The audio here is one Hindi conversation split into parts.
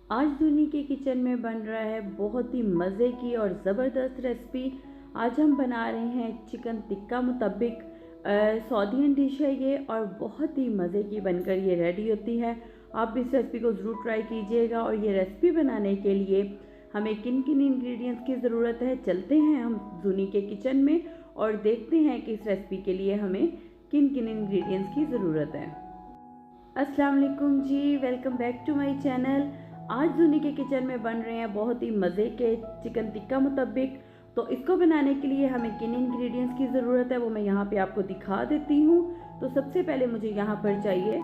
आज दूनी के किचन में बन रहा है बहुत ही मज़े की और ज़बरदस्त रेसिपी। आज हम बना रहे हैं चिकन टिक्का मुतब्बिक। सऊदीयन डिश है ये और बहुत ही मज़े की बनकर ये रेडी होती है। आप भी इस रेसिपी को ज़रूर ट्राई कीजिएगा। और ये रेसिपी बनाने के लिए हमें किन किन इंग्रेडिएंट्स की ज़रूरत है, चलते हैं हम दूनी के किचन में और देखते हैं कि इस रेसिपी के लिए हमें किन किन इंग्रेडिएंट्स की ज़रूरत है। अस्सलाम वालेकुम जी, welcome back to my channel. आज दूनी के किचन में बन रहे हैं बहुत ही मज़े के चिकन टिक्का मुतब्बिक। तो इसको बनाने के लिए हमें किन इंग्रेडिएंट्स की ज़रूरत है वो मैं यहाँ पे आपको दिखा देती हूँ। तो सबसे पहले मुझे यहाँ पर चाहिए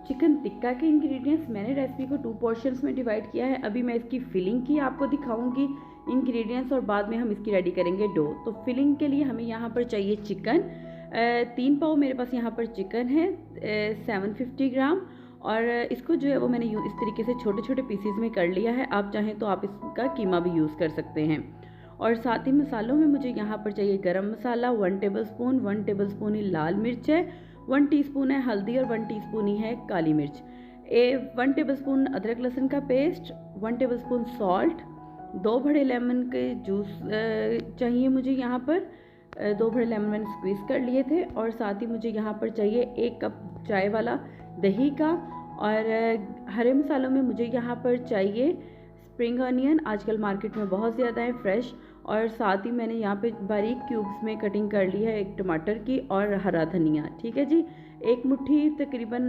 चिकन टिक्का के इंग्रेडिएंट्स। मैंने रेसिपी को 2 पोर्शंस में डिवाइड किया है। अभी मैं इसकी फिलिंग की आपको दिखाऊंगी इंग्रेडिएंट्स और बाद में हम इसकी रेडी करेंगे डो। तो फिलिंग के लिए हमें यहाँ पर चाहिए चिकन 3 पाव मेरे पास यहाँ पर चिकन है 750 ग्राम। और इसको जो है वो मैंने इस तरीके से छोटे छोटे पीसीज में कर लिया है। आप चाहें तो आप इसका कीमा भी यूज़ कर सकते हैं। और साथ ही मसालों में मुझे यहाँ पर चाहिए गरम मसाला 1 टेबलस्पून, 1 टेबलस्पून ही लाल मिर्च है, 1 टीस्पून है हल्दी और 1 टीस्पून ही है काली मिर्च, 1 टेबलस्पून अदरक लहसुन का पेस्ट, 1 टेबलस्पून सॉल्ट, 2 बड़े लेमन के जूस चाहिए मुझे यहाँ पर। 2 बड़े लेमन मैंने स्क्वीज़ कर लिए थे। और साथ ही मुझे यहाँ पर चाहिए 1 कप चाय वाला दही का। और हरे मसालों में मुझे यहाँ पर चाहिए स्प्रिंग अनियन, आजकल मार्केट में बहुत ज़्यादा है फ्रेश। और साथ ही मैंने यहाँ पे बारीक क्यूब्स में कटिंग कर ली है 1 टमाटर की और हरा धनिया। ठीक है जी, 1 मुट्ठी तकरीबन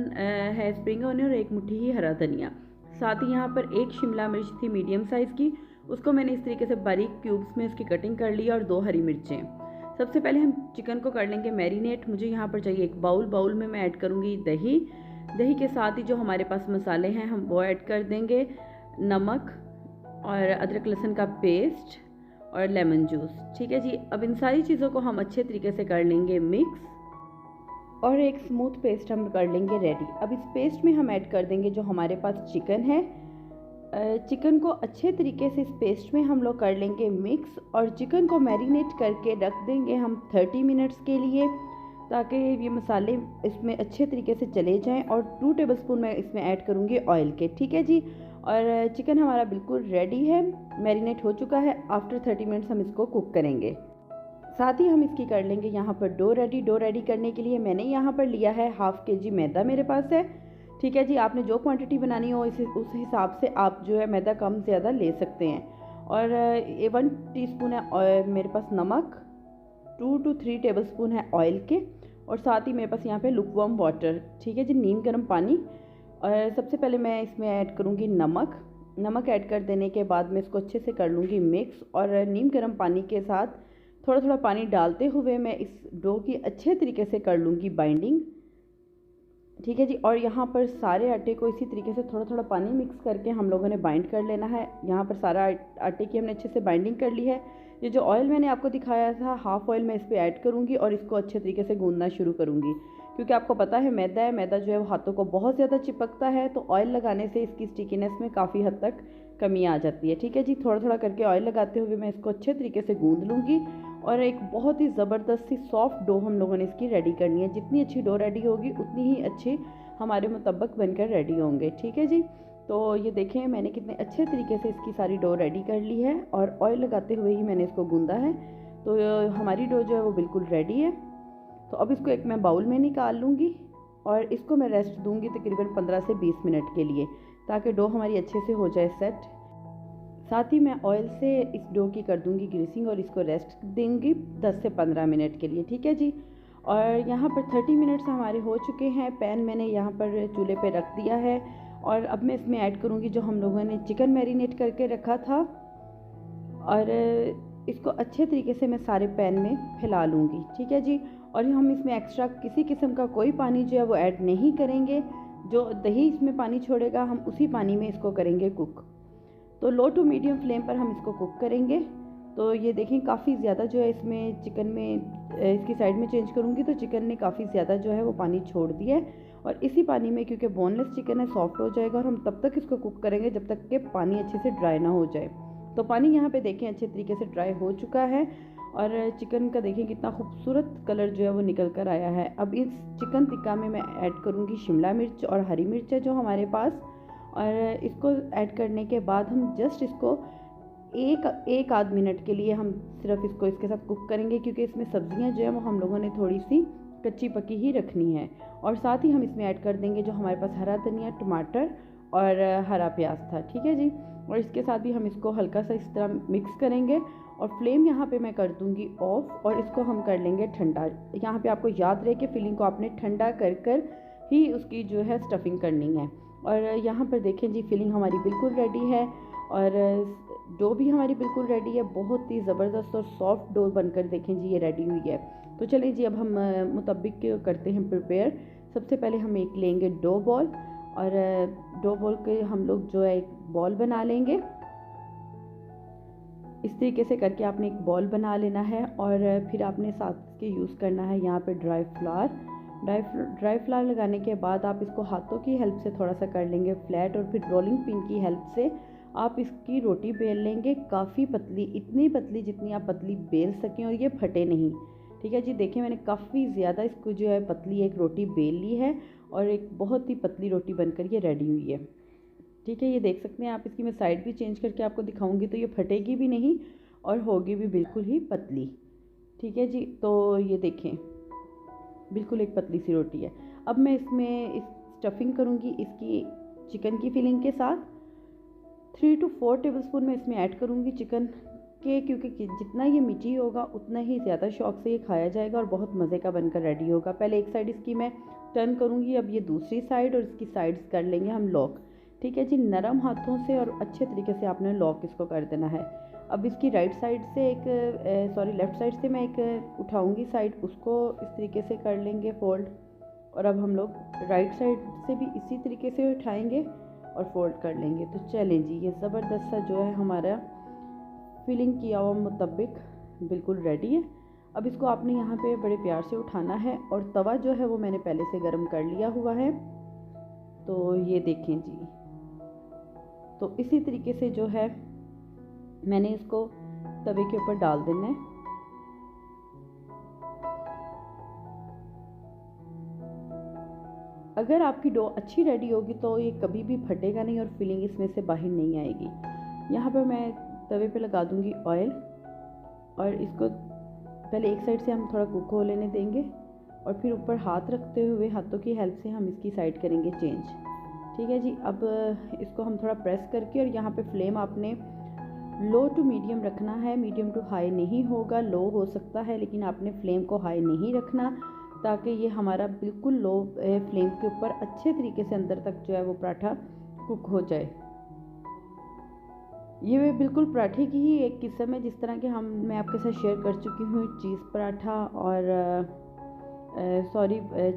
है स्प्रिंग अनियन और 1 मुट्ठी ही हरा धनिया। साथ ही यहाँ पर 1 शिमला मिर्च थी मीडियम साइज़ की, उसको मैंने इस तरीके से बारीक क्यूब्स में उसकी कटिंग कर ली और 2 हरी मिर्चें। सबसे पहले हम चिकन को कर लेंगे मैरिनेट। मुझे यहाँ पर चाहिए 1 बाउल में मैं ऐड करूँगी दही। दही के साथ ही जो हमारे पास मसाले हैं हम वो ऐड कर देंगे, नमक और अदरक लहसुन का पेस्ट और लेमन जूस। ठीक है जी, अब इन सारी चीज़ों को हम अच्छे तरीके से कर लेंगे मिक्स और एक स्मूथ पेस्ट हम कर लेंगे रेडी। अब इस पेस्ट में हम ऐड कर देंगे जो हमारे पास चिकन है। चिकन को अच्छे तरीके से इस पेस्ट में हम लोग कर लेंगे मिक्स और चिकन को मैरिनेट करके रख देंगे हम 30 मिनट्स के लिए, ताकि ये मसाले इसमें अच्छे तरीके से चले जाएं। और 2 टेबलस्पून मैं इसमें ऐड करूँगी ऑयल के। ठीक है जी, और चिकन हमारा बिल्कुल रेडी है, मैरिनेट हो चुका है। आफ्टर 30 मिनट्स हम इसको कुक करेंगे। साथ ही हम इसकी कर लेंगे यहाँ पर डो रेडी। डो रेडी करने के लिए मैंने यहाँ पर लिया है 1/2 kg मैदा मेरे पास है। ठीक है जी, आपने जो क्वांटिटी बनानी हो उस हिसाब से आप जो है मैदा कम ज़्यादा ले सकते हैं। और 1 टीस्पून है मेरे पास नमक, 2 to 3 टेबलस्पून है ऑयल के। और साथ ही मेरे पास यहाँ पे लुकवार्म वाटर, ठीक है जी, नीम गर्म पानी। और सबसे पहले मैं इसमें ऐड करूँगी नमक ऐड कर देने के बाद मैं इसको अच्छे से कर लूँगी मिक्स। और नीम गर्म पानी के साथ थोड़ा थोड़ा पानी डालते हुए मैं इस डो की अच्छे तरीके से कर लूँगी बाइंडिंग। ठीक है जी, और यहाँ पर सारे आटे को इसी तरीके से थोड़ा थोड़ा पानी मिक्स करके हम लोगों ने बाइंड कर लेना है। यहाँ पर सारा आटे की हमने अच्छे से बाइंडिंग कर ली है। ये जो ऑयल मैंने आपको दिखाया था हाफ़ ऑयल मैं इस पर ऐड करूँगी और इसको अच्छे तरीके से गूंदना शुरू करूँगी, क्योंकि आपको पता है मैदा जो है वो हाथों को बहुत ज़्यादा चिपकता है। तो ऑयल लगाने से इसकी स्टिकीनेस में काफ़ी हद तक कमी आ जाती है। ठीक है जी, थोड़ा थोड़ा करके ऑयल लगाते हुए मैं इसको अच्छे तरीके से गूंद लूँगी। और एक बहुत ही ज़बरदस्त सी सॉफ्ट डो हम लोगों ने इसकी रेडी करनी है। जितनी अच्छी डो रेडी होगी उतनी ही अच्छी हमारे मुतब्बक बनकर रेडी होंगे। ठीक है जी, तो ये देखें मैंने कितने अच्छे तरीके से इसकी सारी डो रेडी कर ली है और ऑयल लगाते हुए ही मैंने इसको गूंदा है। तो हमारी डो जो है वो बिल्कुल रेडी है। तो अब इसको एक मैं बाउल में निकाल लूँगी और इसको मैं रेस्ट दूँगी तकरीबन 15 से 20 मिनट के लिए, ताकि डो हमारी अच्छे से हो जाए सेट। साथ ही मैं ऑयल से इस डो की कर दूँगी ग्रीसिंग और इसको रेस्ट देंगी 10 से 15 मिनट के लिए। ठीक है जी, और यहाँ पर 30 मिनट्स हमारे हो चुके हैं। पैन मैंने यहाँ पर चूल्हे पे रख दिया है और अब मैं इसमें ऐड करूँगी जो हम लोगों ने चिकन मैरिनेट करके रखा था। और इसको अच्छे तरीके से मैं सारे पैन में फैला लूँगी। ठीक है जी, और हम इसमें एक्स्ट्रा किसी किस्म का कोई पानी जो है वो ऐड नहीं करेंगे। जो दही इसमें पानी छोड़ेगा हम उसी पानी में इसको करेंगे कुक। तो लो टू मीडियम फ्लेम पर हम इसको कुक करेंगे। तो ये देखें काफ़ी ज़्यादा जो है इसमें चिकन में इसकी साइड में चेंज करूँगी तो चिकन ने काफ़ी ज़्यादा जो है वो पानी छोड़ दिया है। और इसी पानी में, क्योंकि बोनलेस चिकन है, सॉफ्ट हो जाएगा और हम तब तक इसको कुक करेंगे जब तक कि पानी अच्छे से ड्राई ना हो जाए। तो पानी यहाँ पे देखें अच्छे तरीके से ड्राई हो चुका है और चिकन का देखें कितना खूबसूरत कलर जो है वो निकल कर आया है। अब इस चिकन टिक्का में मैं ऐड करूँगी शिमला मिर्च और हरी मिर्च है जो हमारे पास। और इसको ऐड करने के बाद हम जस्ट इसको एक आध मिनट के लिए हम सिर्फ इसको इसके साथ कुक करेंगे, क्योंकि इसमें सब्जियां जो है वो हम लोगों ने थोड़ी सी कच्ची पकी ही रखनी है। और साथ ही हम इसमें ऐड कर देंगे जो हमारे पास हरा धनिया, टमाटर और हरा प्याज था, ठीक है जी। और इसके साथ भी हम इसको हल्का सा इस तरह मिक्स करेंगे और फ्लेम यहाँ पे मैं कर दूँगी ऑफ और इसको हम कर लेंगे ठंडा। यहाँ पे आपको याद रहे कि फिलिंग को आपने ठंडा कर कर ही उसकी जो है स्टफिंग करनी है। और यहाँ पर देखें जी, फिलिंग हमारी बिल्कुल रेडी है और डो भी हमारी बिल्कुल रेडी है। बहुत ही ज़बरदस्त और सॉफ्ट डो बनकर देखें जी ये रेडी हुई है। तो चलिए जी, अब हम मुतब्बिक करते हैं प्रिपेयर। सबसे पहले हम एक लेंगे डो बॉल और डो बॉल के हम लोग जो है एक बॉल बना लेंगे। इस तरीके से करके आपने एक बॉल बना लेना है और फिर आपने साथ के यूज़ करना है यहाँ पे ड्राई फ्लावर लगाने के बाद आप इसको हाथों की हेल्प से थोड़ा सा कर लेंगे फ्लैट और फिर रोलिंग पिन की हेल्प से आप इसकी रोटी बेल लेंगे। काफ़ी पतली, इतनी पतली जितनी आप पतली बेल सकें और ये फटे नहीं, ठीक है जी। देखिए मैंने काफ़ी ज़्यादा इसको जो है पतली एक रोटी बेल ली है और एक बहुत ही पतली रोटी बनकर ये रेडी हुई है, ठीक है। ये देख सकते हैं आप, इसकी मैं साइड भी चेंज करके आपको दिखाऊंगी तो ये फटेगी भी नहीं और होगी भी बिल्कुल ही पतली, ठीक है जी। तो ये देखें बिल्कुल एक पतली सी रोटी है। अब मैं इसमें इस स्टफिंग करूँगी इसकी चिकन की फिलिंग के साथ। 3 to 4 टेबलस्पून मैं इसमें ऐड करूँगी चिकन के, क्योंकि जितना ये मीठी होगा उतना ही ज़्यादा शौक से ये खाया जाएगा और बहुत मज़े का बनकर रेडी होगा। पहले एक साइड इसकी मैं टर्न करूँगी, अब ये दूसरी साइड और इसकी साइड्स कर लेंगे हम लॉक, ठीक है जी। नरम हाथों से और अच्छे तरीके से आपने लॉक इसको कर देना है। अब इसकी राइट साइड से लेफ़्ट साइड से मैं एक उठाऊँगी साइड, उसको इस तरीके से कर लेंगे फोल्ड। और अब हम लोग राइट साइड से भी इसी तरीके से उठाएँगे और फोल्ड कर लेंगे। तो चलें जी, ये ज़बरदस्त सा जो है हमारा फिलिंग किया हुआ मुतब्बिक बिल्कुल रेडी है। अब इसको आपने यहाँ पे बड़े प्यार से उठाना है और तवा जो है वो मैंने पहले से गर्म कर लिया हुआ है। तो ये देखें जी, तो इसी तरीके से जो है मैंने इसको तवे के ऊपर डाल देना है। अगर आपकी डो अच्छी रेडी होगी तो ये कभी भी फटेगा नहीं और फिलिंग इसमें से बाहर नहीं आएगी। यहाँ पर मैं तवे पे लगा दूँगी ऑयल और इसको पहले एक साइड से हम थोड़ा कुक हो लेने देंगे और फिर ऊपर हाथ रखते हुए हाथों की हेल्प से हम इसकी साइड करेंगे चेंज, ठीक है जी। अब इसको हम थोड़ा प्रेस करके और यहाँ पे फ्लेम आपने लो टू मीडियम रखना है, मीडियम टू हाई नहीं होगा। लो हो सकता है लेकिन आपने फ्लेम को हाई नहीं रखना, ताकि ये हमारा बिल्कुल लो फ्लेम के ऊपर अच्छे तरीके से अंदर तक जो है वो पराठा कुक हो जाए। ये बिल्कुल पराठे की ही एक किस्म है, जिस तरह के मैं आपके साथ शेयर कर चुकी हूँ चीज़ पराठा और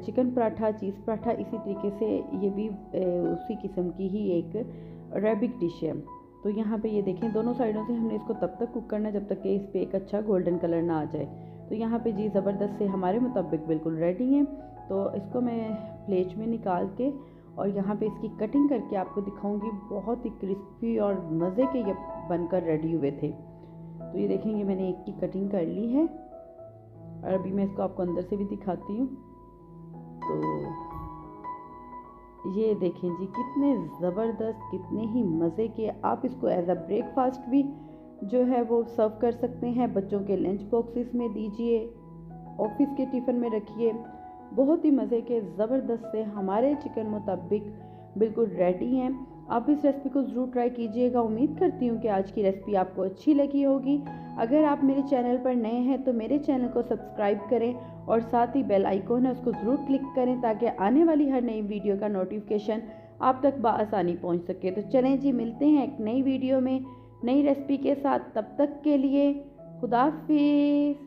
चिकन पराठा, चीज़ पराठा। इसी तरीके से ये भी उसी किस्म की ही एक अरेबिक डिश है। तो यहाँ पे ये देखें दोनों साइडों से हमने इसको तब तक कुक करना है जब तक कि इस पर एक अच्छा गोल्डन कलर ना आ जाए। तो यहाँ पे जी ज़बरदस्त से हमारे मुताबिक बिल्कुल रेडी हैं। तो इसको मैं प्लेट में निकाल के और यहाँ पे इसकी कटिंग करके आपको दिखाऊंगी। बहुत ही क्रिस्पी और मज़े के ये बनकर रेडी हुए थे। तो ये देखेंगे मैंने एक की कटिंग कर ली है और अभी मैं इसको आपको अंदर से भी दिखाती हूँ। तो ये देखें जी कितने ज़बरदस्त, कितने ही मज़े के। आप इसको एज अ ब्रेकफास्ट भी जो है वो सर्व कर सकते हैं, बच्चों के लंच बॉक्सेस में दीजिए, ऑफिस के टिफ़िन में रखिए। बहुत ही मज़े के ज़बरदस्त से हमारे चिकन मुताबिक बिल्कुल रेडी हैं। आप इस रेसिपी को ज़रूर ट्राई कीजिएगा। उम्मीद करती हूँ कि आज की रेसिपी आपको अच्छी लगी होगी। अगर आप मेरे चैनल पर नए हैं तो मेरे चैनल को सब्सक्राइब करें और साथ ही बेल आइकॉन है उसको ज़रूर क्लिक करें, ताकि आने वाली हर नई वीडियो का नोटिफिकेशन आप तक बआसानी पहुँच सके। तो चलें जी, मिलते हैं एक नई वीडियो में नई रेसिपी के साथ। तब तक के लिए खुदा हाफिज़।